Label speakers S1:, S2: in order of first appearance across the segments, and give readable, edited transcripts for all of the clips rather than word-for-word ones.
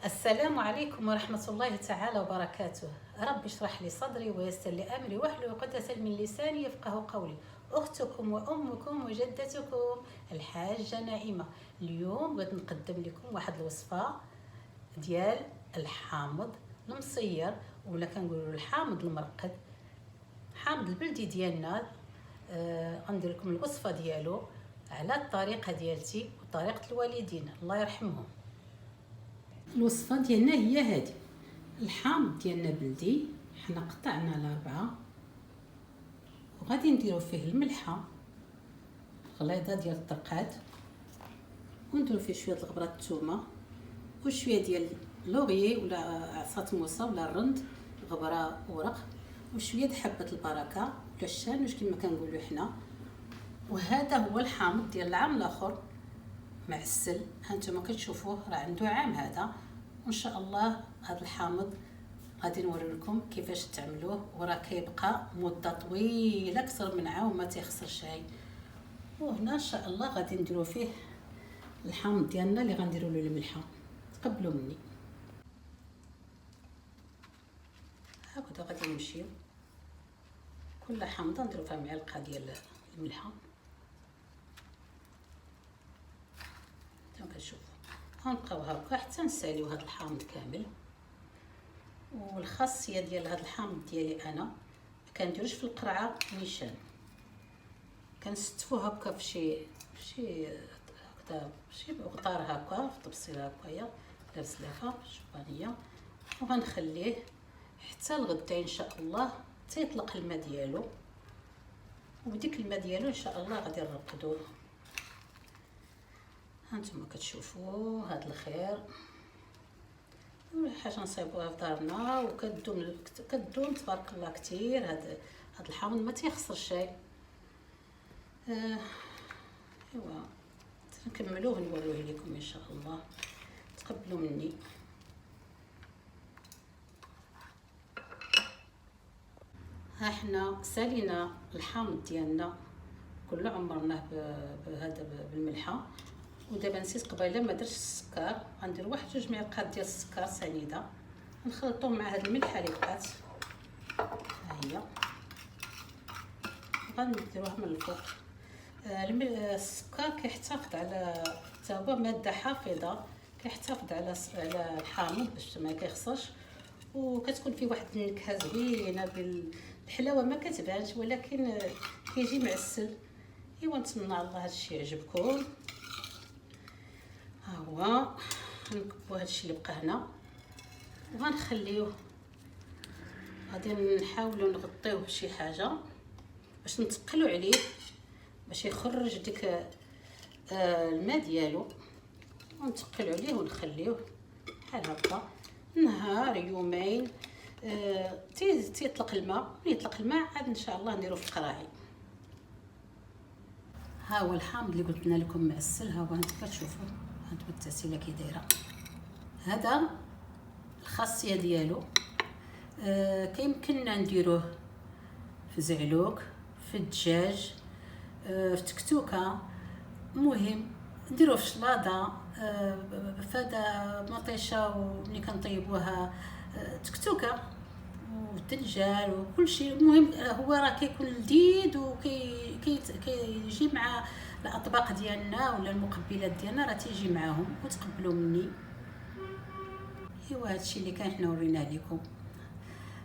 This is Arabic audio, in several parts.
S1: السلام عليكم ورحمة الله تعالى وبركاته. رب اشرح لي صدري ويسر لي أمري واحلل عقدة من لساني يفقه قولي. أختكم وأمكم وجدتكم الحاجة نعيمة. اليوم بغيت نقدم لكم واحد الوصفة ديال الحامض المصير، ولا كنقولوا الحامض المرقد، حامض البلدي ديالنا. غندير لكم الوصفة ديالو على الطريقة ديالتي وطريقة الوالدين الله يرحمهم. الوصفه ديالنا هي هذه. الحامض ديالنا بلدي، حنا قطعناه ل4 وغادي نديرو فيه الملحه، غليظه ديال الدرقات، ونديرو فيه شويه الغبره الثومه وشويه ديال لوغيي ولا عصا موسى ولا الرند، غبره ورق، وشويه د حبه البركه ولا الشانوش كما كنقولوا حنا. وهذا هو الحامض ديال العام الاخر معسل. هانتوما كتشوفوه راه عنده عام هذا، وان شاء الله هذا الحامض غادي نوري لكم كيفاش تعملوه، وراه كيبقى مده طويله اكثر من عام وما تيخسر شيء. وهنا ان شاء الله غادي نديرو فيه الحامض ديالنا اللي غنديروا له الملحه. تقبلوا مني. هكذا غادي نمشيو كل حامضه نديرو فيها معلقه ديال الملحه. كتشوفوا غنبقاو هكا حتى نساليو هذا الحامض كامل. والخاصيه ديال هذا الحامض ديالي انا ما كنديروش في القرعه نيشان، كنستفوه هكا في شي هكذا شي غطار هكا في طبسيله هكايا دار سلافه شوفانيه، وغنخليه حتى الغدا ان شاء الله تيطلق الماء ديالو. وبديك الماء ديالو ان شاء الله غادي نرقدوه. هانتوما كتشوفوا هذا الخير، حاجه نصايبوها في دارنا وكدوم تبارك الله كثير. هذا الحامض ما تيخسر شيء. ايوا نكملوه نوريه لكم ان شاء الله. تقبلوا مني. ها حنا سالينا الحامض ديالنا كله، عمرناه بهذا بالملحه. ودابا نسيت قبيله ما درتش السكر، غندير 1-2 معلقات ديال السكر سنيده نخلطوهم مع هاد الملحه اللي بقات. ها هي غنديروها من الفوق. السكر كيحتفظ على حتى ماده حافظه، كيحتفظ على الحامض باش ما كيخسرش، وكتكون فيه واحد النكهه زوينه بالحلاوه ما كتبانش ولكن كيجي معسل. ايوا نتمنى الله هادشي يعجبكم. ها هو غنكبوا هادشي اللي بقى هنا وغنخليوه. غادي نحاولوا نغطيوه بشي حاجه باش نتقلوا عليه باش يخرج ديك الماء ديالو، ونتقلوا عليه ونخليوه بحال هكا نهار يومين. تيطلق الماء، ملي يطلق الماء عاد ان شاء الله نديرو في القراعي. ها هو الحامض اللي قلت لكم معسل. ها هو انتم كتشوفوا هانتوما التسيله كي دايره. هذا الخاصيه ديالو كيمكننا نديروه في زعلوك، في الدجاج، في تكتوكه، المهم نديروه في شلاضه، فدا مطيشه، وملي كنطيبوها تكتوكه والدنجال وكل شيء. المهم هو راه كيكون لذيذ وكيجي مع الاطباق ديالنا ولا المقبلات ديالنا، راه تيجي معاهم. وتقبلوا مني. ايوا هادشي اللي كان حنا وريناه لكم،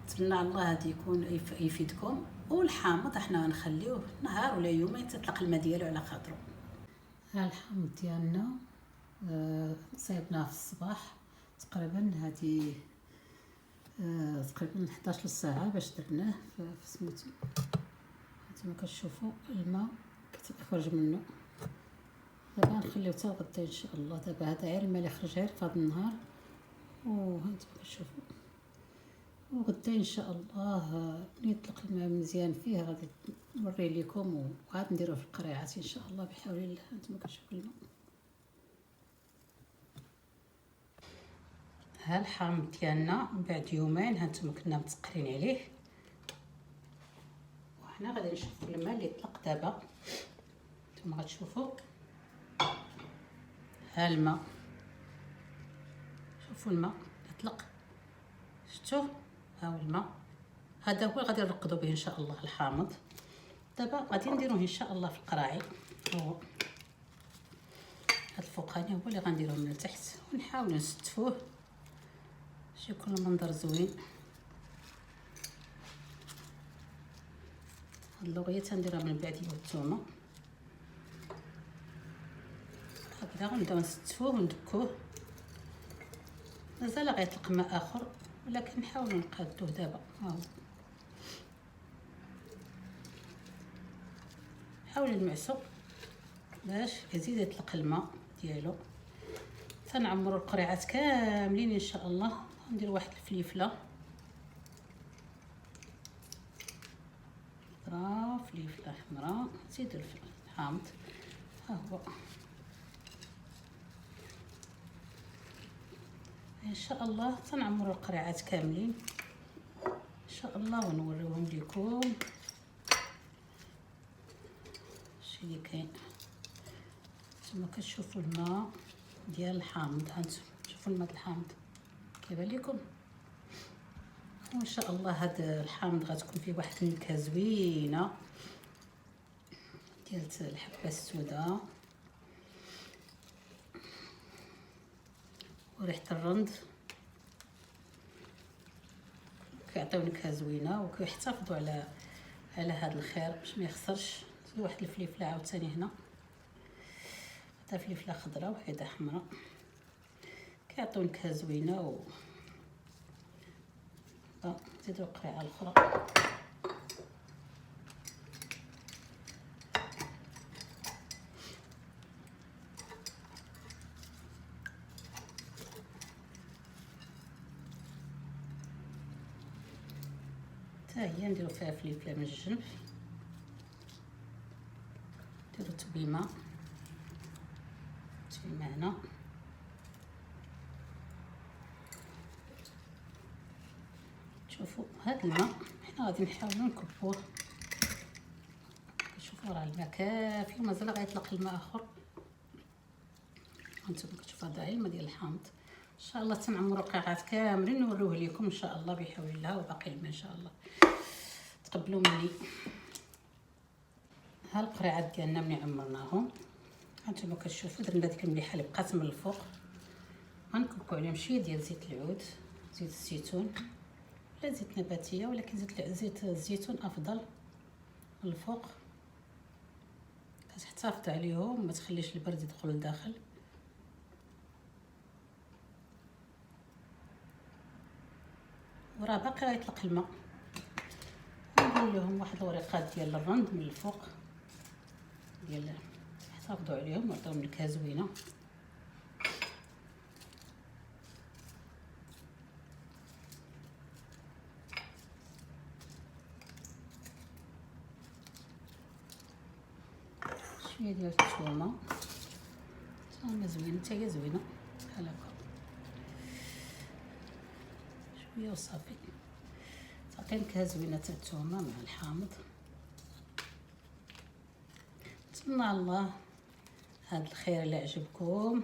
S1: نتمنى الله هذا يكون يفيدكم. والحامض حنا غنخليوه نهار ولا يومين تطلق الماء ديالو على خاطرو. ها الحامض ديالنا صايبناه في الصباح تقريبا، هذه تقريبا 11 ساعه باش درناه في سميتو. هانتوما كتشوفوا الماء كيخرج منه. دابا نخليو حتى الغدا ان شاء الله. دابا هذا غير الماء اللي خرج غير في هذا النهار، وهانتوما كتشوفوا. وغدا ان شاء الله ملي يطلق الماء مزيان فيه غادي نوري لكم، وعاد نديروه في القريعات ان شاء الله بحول الله. هانتوما كتشوفوا الماء. ها الحامض ديالنا بعد يومين هانتوما كنا متقرين عليه، وحنا غادي نشوفوا الماء اللي طلق دابا. نتوما غتشوفوا ها الماء، شوفوا الماء يطلق، شفتوا؟ ها هو الماء، هذا هو غادي نرقدوا به ان شاء الله الحامض. دابا غادي نديروه ان شاء الله في القراعي، هو هذا الفوقاني هو اللي غنديروه من التحت، ونحاول نستفوه باش يكون المنظر زوين. هاد اللوغيه تنديرها من بعد والثومه، هكذا غنبداو نستفوه وندكوه. مازال غيطلق ماء اخر ولكن نحاولوا نقادوه دابا. ها هو حاولوا نمعسو باش يزيد يطلق الماء ديالو. تنعمروا القريعات كاملين ان شاء الله. ندير واحد الفليفله، فليفله حمراء، نزيد الحامض. ها هو ان شاء الله تنعمروا القريعات كاملين ان شاء الله، ونوريوهم لكم شي اللي كاين. نتوما كتشوفوا الماء ديال الحامض، هانتوما شوفوا الماء ديال الحامض كيبان لكم. وان شاء الله هذا الحامض غتكون فيه واحد النكهه زوينه ديال الحبه السوداء وريحه الرند، كيعطيو نكهه زوينه وكيحتفظوا على هذا الخير باش ما يخسرش. واحد الفليفله عاوتاني هنا، حتى فليفله خضراء وحيده حمراء، كيعطيو نكهه زوينه. نزيدو القريعه الاخرى. حتى هي نديرو فيها فليفله من الجنب، نديرو تبيمه هنا. شوفوا هذا الماء حنا غادي نحاولوا نكبوه. شوفوا راه الماء كافي ومازال غيطلق الماء اخر. هانتوما كتشوفوا هذا الماء ديال الحامض. ان شاء الله تنعمروا القاعات كاملين نوريوه لكم ان شاء الله بحول الله، وباقي الماء ان شاء الله تقبلوا مني. ها القريعات ديالنا ملي عمرناهم هانتوما كتشوفوا درنا ديك المليحه اللي بقات من الفوق، غنكبكوا عليهم شويه ديال زيت العود، زيت الزيتون ولا زيت نباتيه، ولكن زيت الزيتون افضل من الفوق. كتحتفظ عليهم ما تخليش البرد يدخل لداخل. وراه باقي غيطلق الماء. ندير لهم واحد الوريقات ديال الرند من الفوق ديال يحتفظوا عليهم ويعطيوهم نكهه زوينه. شويه ديال الثومه زوينه، حتى هي زوينه بحال هكا، شويه وصافي. تعطي نكهه زوينه تاع الثومه مع الحامض. نتمنى الله هذا الخير اللي عجبكم.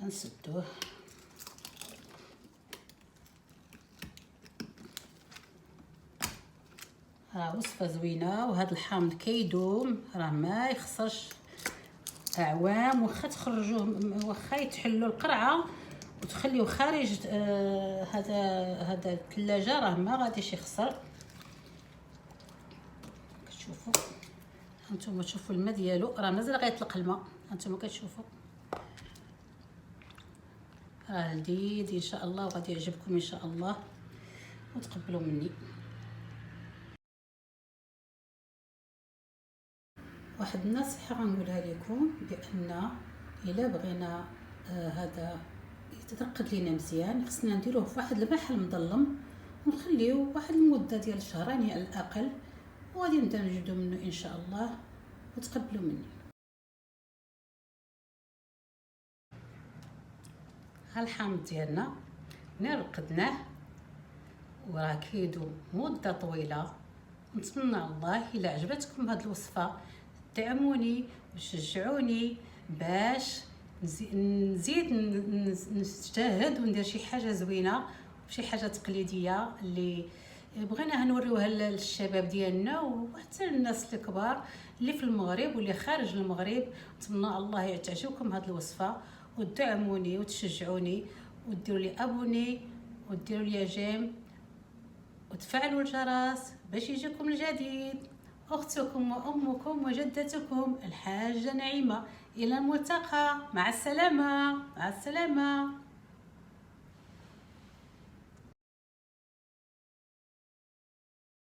S1: غنسدوه. راه وصفه زوينه، وهذا الحامض كيدوم، راه ما يخسرش اعوام. واخا تخرجوه، واخا يتحلوا القرعه وتخليوه خارج هذا الثلاجه، راه ما غاديش يخسر. كتشوفوا هانتوما، تشوفوا الماء ديالو راه مازال غيطلق الماء. هانتوما كتشوفوا راه لذيذ ان شاء الله، وغادي يعجبكم ان شاء الله وتقبلوا مني. واحد النصيحه غنقولها لكم، بان الا بغينا هذا يترقد لينا مزيان خصنا نديروه في واحد المحل مظلم ونخليوه واحد المده ديال شهرين على الاقل، وغادي نبدا نجبدو منه ان شاء الله وتقبلوا مني. ها الحامض ديالنا ملي رقدناه وراه كيدوم مده طويله. نتمنى الله الا عجبتكم هذه الوصفه دعموني وشجعوني باش نزيد نجتهد وندير شي حاجه زوينه، شي حاجه تقليديه اللي بغينا نوريوها للشباب ديالنا وحتى الناس الكبار اللي في المغرب واللي خارج المغرب. نتمنى الله تعجبكم هذه الوصفه وتدعموني وتشجعوني وديروا لي ابوني وديروا لي جيم وتفعلوا الجرس باش يجيكم الجديد. اختكم وامكم وجدتكم الحاجه نعيمه. الى الملتقى، مع السلامه. مع السلامه.